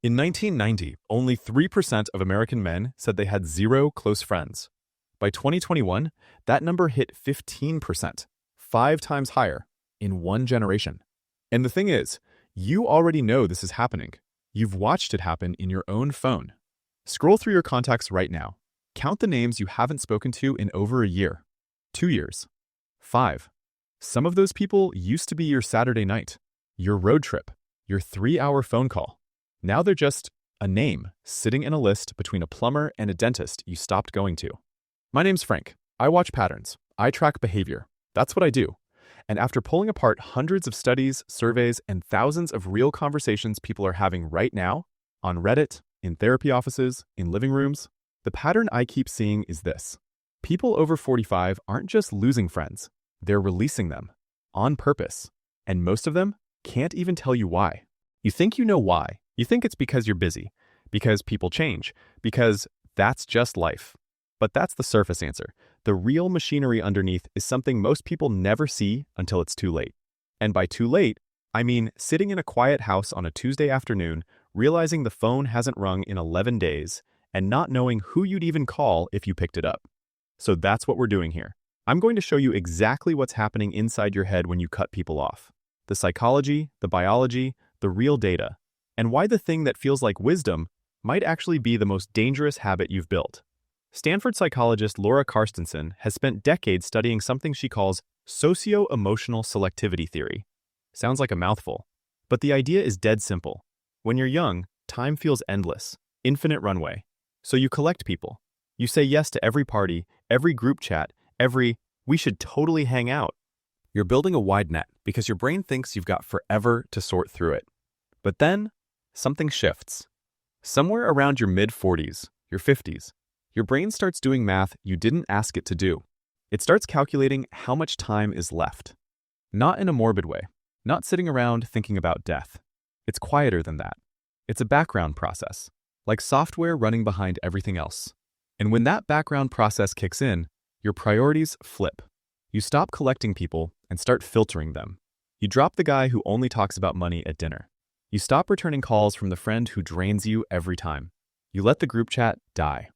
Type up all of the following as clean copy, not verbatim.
In 1990, only 3% of American men said they had zero close friends. By 2021, that number hit 15%, 5 times higher in one generation. And the thing is, you already know this is happening. You've watched it happen in your own phone. Scroll through your contacts right now. Count the names you haven't spoken to in over a year, 2 years, 5. Some of those people used to be your Saturday night, your road trip, your 3-hour phone call. Now they're just a name sitting in a list between a plumber and a dentist you stopped going to. My name's Frank. I watch patterns. I track behavior. That's what I do. And after pulling apart hundreds of studies, surveys, and thousands of real conversations people are having right now, on Reddit, in therapy offices, in living rooms, the pattern I keep seeing is this. People over 45 aren't just losing friends. They're releasing them. On purpose. And most of them can't even tell you why. You think you know why. You think it's because you're busy, because people change, because that's just life. But that's the surface answer. The real machinery underneath is something most people never see until it's too late. And by too late, I mean sitting in a quiet house on a Tuesday afternoon, realizing the phone hasn't rung in 11 days, and not knowing who you'd even call if you picked it up. So that's what we're doing here. I'm going to show you exactly what's happening inside your head when you cut people off. The psychology, the biology, the real data, and why the thing that feels like wisdom might actually be the most dangerous habit you've built. Stanford psychologist Laura Carstensen has spent decades studying something she calls socio-emotional selectivity theory. Sounds like a mouthful, but the idea is dead simple. When you're young, time feels endless, infinite runway. So you collect people. You say yes to every party, every group chat, every, we should totally hang out. You're building a wide net because your brain thinks you've got forever to sort through it. But then, something shifts. Somewhere around your mid-40s, your 50s, your brain starts doing math you didn't ask it to do. It starts calculating how much time is left. Not in a morbid way, not sitting around thinking about death. It's quieter than that. It's a background process, like software running behind everything else. And when that background process kicks in, your priorities flip. You stop collecting people and start filtering them. You drop the guy who only talks about money at dinner. You stop returning calls from the friend who drains you every time. You let the group chat die.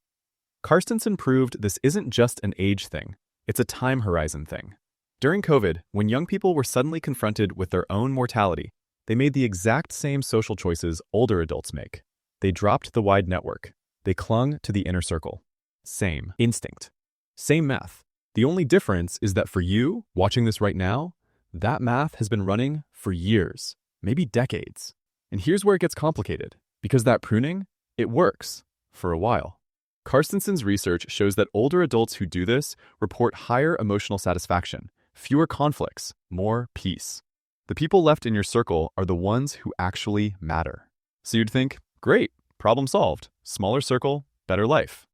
Carstensen proved this isn't just an age thing, it's a time horizon thing. During COVID, when young people were suddenly confronted with their own mortality, they made the exact same social choices older adults make. They dropped the wide network. They clung to the inner circle. Same instinct. Same math. The only difference is that for you, watching this right now, that math has been running for years, maybe decades. And here's where it gets complicated, because that pruning, it works for a while. Carstensen's research shows that older adults who do this report higher emotional satisfaction, fewer conflicts, more peace. The people left in your circle are the ones who actually matter. So you'd think, great, problem solved, smaller circle, better life.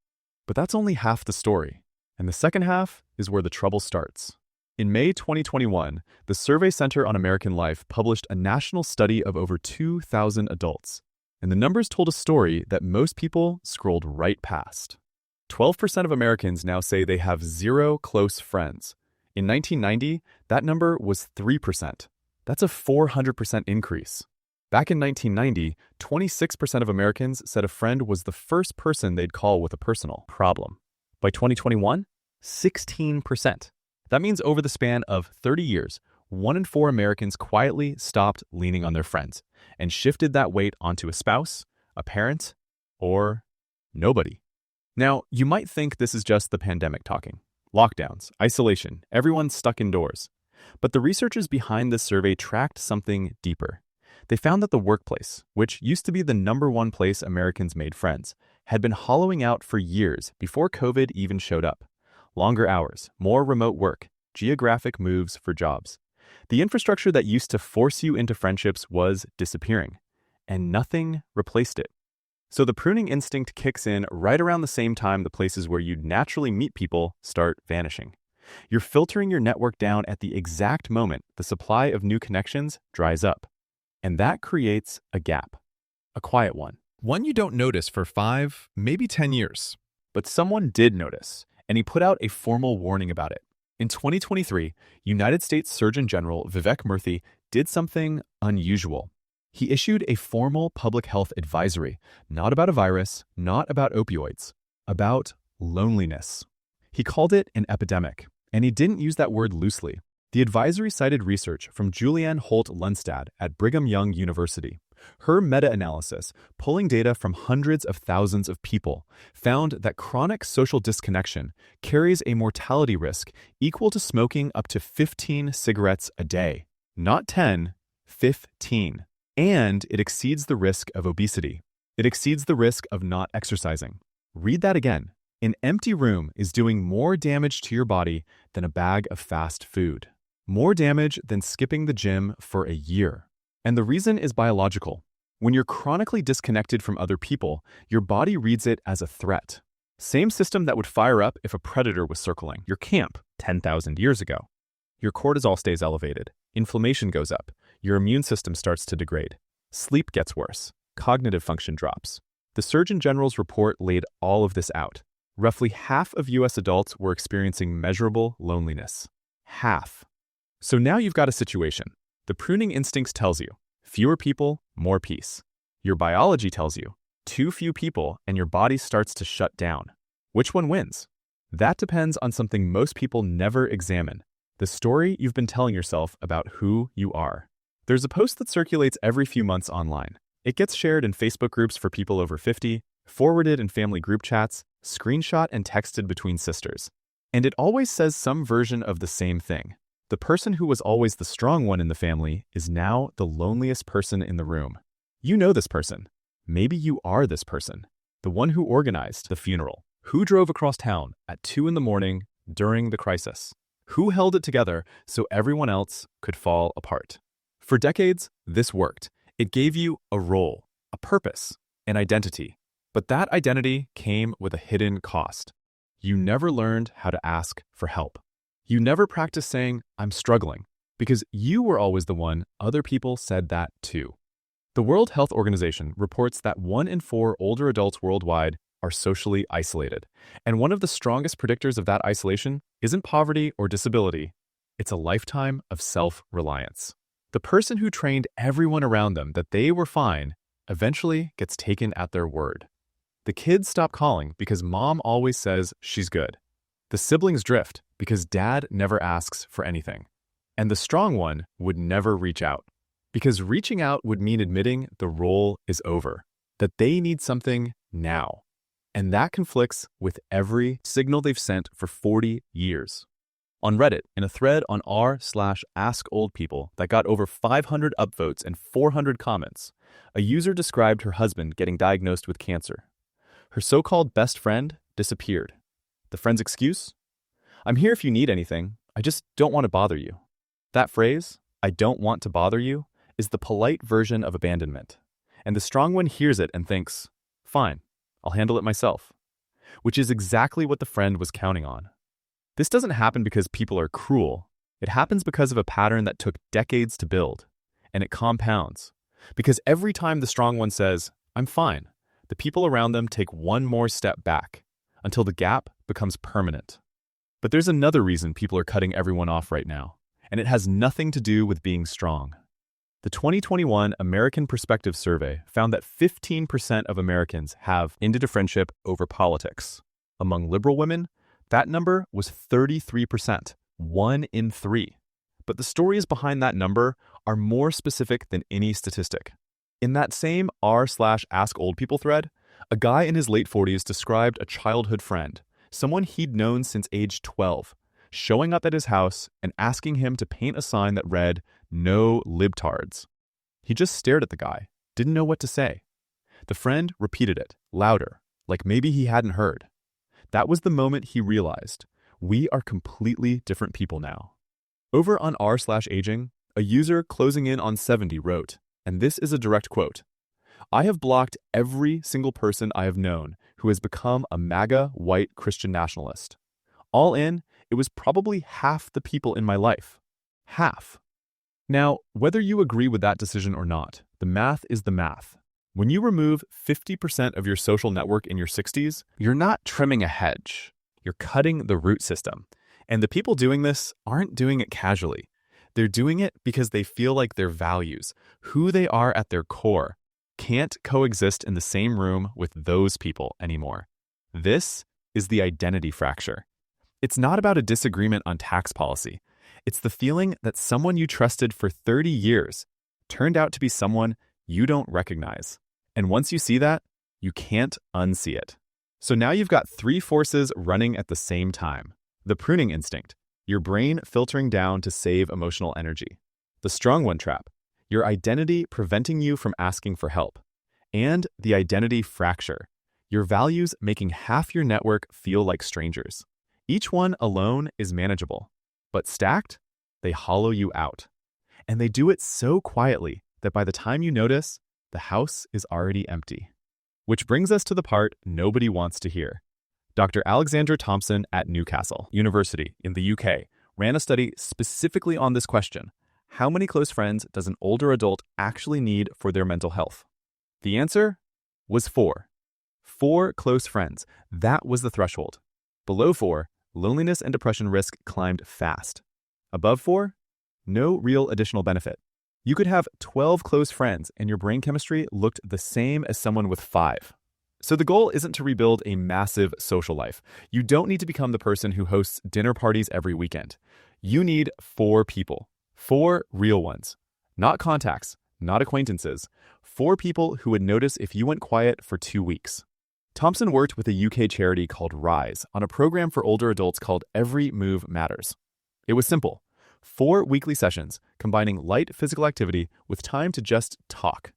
But that's only half the story. And the second half is where the trouble starts. In May 2021, the Survey Center on American Life published a national study of over 2,000 adults. And the numbers told a story that most people scrolled right past. 12% of Americans now say they have zero close friends. In 1990, that number was 3%. That's a 400% increase. Back in 1990, 26% of Americans said a friend was the first person they'd call with a personal problem. By 2021, 16%. That means over the span of 30 years, 1 in 4 Americans quietly stopped leaning on their friends and shifted that weight onto a spouse, a parent, or nobody. Now, you might think this is just the pandemic talking. Lockdowns, isolation, everyone's stuck indoors. But the researchers behind this survey tracked something deeper. They found that the workplace, which used to be the #1 place Americans made friends, had been hollowing out for years before COVID even showed up. Longer hours, more remote work, geographic moves for jobs. The infrastructure that used to force you into friendships was disappearing, and nothing replaced it. So the pruning instinct kicks in right around the same time the places where you'd naturally meet people start vanishing. You're filtering your network down at the exact moment the supply of new connections dries up. And that creates a gap, a quiet one. One you don't notice for 5, maybe 10 years. But someone did notice, and he put out a formal warning about it. In 2023, United States Surgeon General Vivek Murthy did something unusual. He issued a formal public health advisory, not about a virus, not about opioids, about loneliness. He called it an epidemic, and he didn't use that word loosely. The advisory cited research from Julianne Holt-Lundstad at Brigham Young University. Her meta-analysis, pulling data from hundreds of thousands of people, found that chronic social disconnection carries a mortality risk equal to smoking up to 15 cigarettes a day. Not 10, 15. And it exceeds the risk of obesity. It exceeds the risk of not exercising. Read that again. An empty room is doing more damage to your body than a bag of fast food. More damage than skipping the gym for a year. And the reason is biological. When you're chronically disconnected from other people, your body reads it as a threat. Same system that would fire up if a predator was circling your camp 10,000 years ago. Your cortisol stays elevated, inflammation goes up, your immune system starts to degrade, sleep gets worse, cognitive function drops. The Surgeon General's report laid all of this out. Roughly half of US adults were experiencing measurable loneliness. Half. So now you've got a situation. The pruning instinct tells you, fewer people, more peace. Your biology tells you, too few people and your body starts to shut down. Which one wins? That depends on something most people never examine. The story you've been telling yourself about who you are. There's a post that circulates every few months online. It gets shared in Facebook groups for people over 50, forwarded in family group chats, screenshot and texted between sisters. And it always says some version of the same thing. The person who was always the strong one in the family is now the loneliest person in the room. You know this person. Maybe you are this person. The one who organized the funeral. Who drove across town at 2 a.m. during the crisis. Who held it together so everyone else could fall apart. For decades, this worked. It gave you a role, a purpose, an identity. But that identity came with a hidden cost. You never learned how to ask for help. You never practiced saying, I'm struggling, because you were always the one other people said that too. The World Health Organization reports that 1 in 4 older adults worldwide are socially isolated. And one of the strongest predictors of that isolation isn't poverty or disability. It's a lifetime of self-reliance. The person who trained everyone around them that they were fine eventually gets taken at their word. The kids stop calling because mom always says she's good. The siblings drift because dad never asks for anything. And the strong one would never reach out. Because reaching out would mean admitting the role is over, that they need something now. And that conflicts with every signal they've sent for 40 years. On Reddit, in a thread on r/AskOldPeople that got over 500 upvotes and 400 comments, a user described her husband getting diagnosed with cancer. Her so-called best friend disappeared. The friend's excuse? I'm here if you need anything. I just don't want to bother you. That phrase, I don't want to bother you, is the polite version of abandonment. And the strong one hears it and thinks, fine, I'll handle it myself. Which is exactly what the friend was counting on. This doesn't happen because people are cruel. It happens because of a pattern that took decades to build. And it compounds. Because every time the strong one says, I'm fine, the people around them take one more step back until the gap becomes permanent. But there's another reason people are cutting everyone off right now, and it has nothing to do with being strong. The 2021 American Perspective Survey found that 15% of Americans have ended a friendship over politics. Among liberal women, that number was 33%, 1 in 3. But the stories behind that number are more specific than any statistic. In that same r/AskOldPeople thread, a guy in his late 40s described a childhood friend, someone he'd known since age 12, showing up at his house and asking him to paint a sign that read, "No libtards." He just stared at the guy, didn't know what to say. The friend repeated it, louder, like maybe he hadn't heard. That was the moment he realized, we are completely different people now. Over on r/aging, a user closing in on 70 wrote, and this is a direct quote, I have blocked every single person I have known who has become a MAGA white Christian nationalist. All in, it was probably half the people in my life. Half. Now, whether you agree with that decision or not, the math is the math. When you remove 50% of your social network in your 60s, you're not trimming a hedge. You're cutting the root system. And the people doing this aren't doing it casually. They're doing it because they feel like their values, who they are at their core, can't coexist in the same room with those people anymore. This is the identity fracture. It's not about a disagreement on tax policy. It's the feeling that someone you trusted for 30 years turned out to be someone you don't recognize. And once you see that, you can't unsee it. So now you've got three forces running at the same time. The pruning instinct, your brain filtering down to save emotional energy. The strong one trap, your identity preventing you from asking for help. And the identity fracture, your values making half your network feel like strangers. Each one alone is manageable, but stacked, they hollow you out. And they do it so quietly that by the time you notice, the house is already empty. Which brings us to the part nobody wants to hear. Dr. Alexandra Thompson at Newcastle University in the UK ran a study specifically on this question. How many close friends does an older adult actually need for their mental health? The answer was 4. 4 close friends. That was the threshold. Below 4, loneliness and depression risk climbed fast. Above 4, no real additional benefit. You could have 12 close friends and your brain chemistry looked the same as someone with 5. So the goal isn't to rebuild a massive social life. You don't need to become the person who hosts dinner parties every weekend. You need 4 people, 4 real ones, not contacts, not acquaintances, 4 people who would notice if you went quiet for 2 weeks. Thompson worked with a UK charity called Rise on a program for older adults called Every Move Matters. It was simple. 4 weekly sessions combining light physical activity with time to just talk.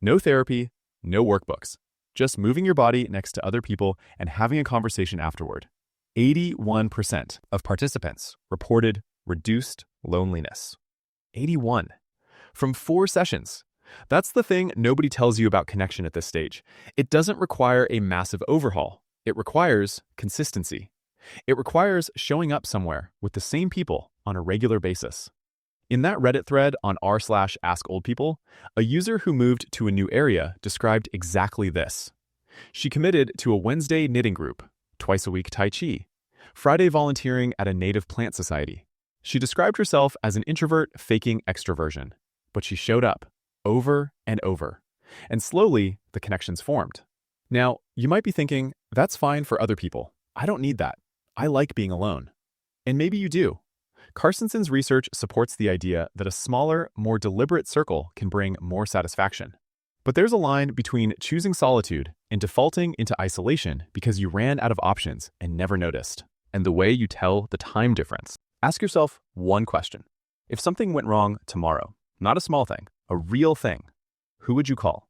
No therapy, no workbooks. Just moving your body next to other people and having a conversation afterward. 81% of participants reported reduced loneliness. 81. From 4 sessions. That's the thing nobody tells you about connection at this stage. It doesn't require a massive overhaul. It requires consistency. It requires showing up somewhere with the same people on a regular basis. In that Reddit thread on r/AskOldPeople, a user who moved to a new area described exactly this. She committed to a Wednesday knitting group, twice a week Tai Chi, Friday volunteering at a native plant society. She described herself as an introvert faking extroversion, but she showed up over and over, and slowly the connections formed. Now, you might be thinking, that's fine for other people. I don't need that. I like being alone. And maybe you do. Carstensen's research supports the idea that a smaller, more deliberate circle can bring more satisfaction. But there's a line between choosing solitude and defaulting into isolation because you ran out of options and never noticed, and the way you tell the time difference. Ask yourself one question. If something went wrong tomorrow, not a small thing, a real thing, who would you call?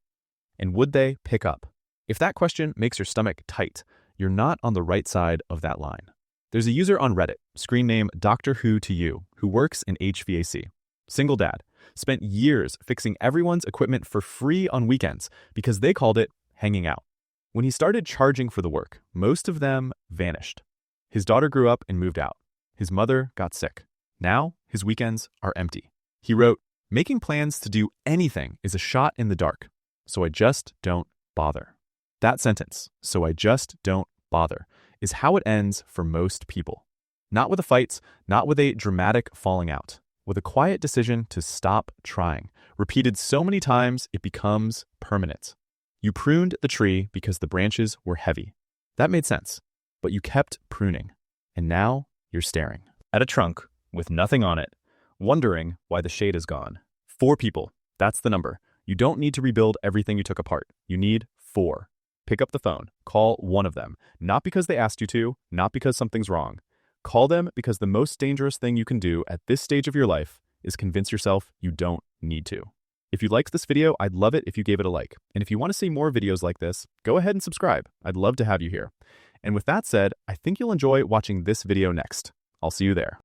And would they pick up? If that question makes your stomach tight, you're not on the right side of that line. There's a user on Reddit, screen name Dr. Who to You, who works in HVAC. Single dad, spent years fixing everyone's equipment for free on weekends because they called it hanging out. When he started charging for the work, most of them vanished. His daughter grew up and moved out. His mother got sick. Now his weekends are empty. He wrote, "Making plans to do anything is a shot in the dark, so I just don't bother." That sentence, "so I just don't bother," is how it ends for most people. Not with the fights, not with a dramatic falling out, with a quiet decision to stop trying, repeated so many times it becomes permanent. You pruned the tree because the branches were heavy. That made sense, but you kept pruning, and now you're staring at a trunk with nothing on it, wondering why the shade is gone. 4 people, that's the number. You don't need to rebuild everything you took apart. You need 4. Pick up the phone, call one of them, not because they asked you to, not because something's wrong. Call them because the most dangerous thing you can do at this stage of your life is convince yourself you don't need to. If you liked this video, I'd love it if you gave it a like. And if you want to see more videos like this, go ahead and subscribe. I'd love to have you here. And with that said, I think you'll enjoy watching this video next. I'll see you there.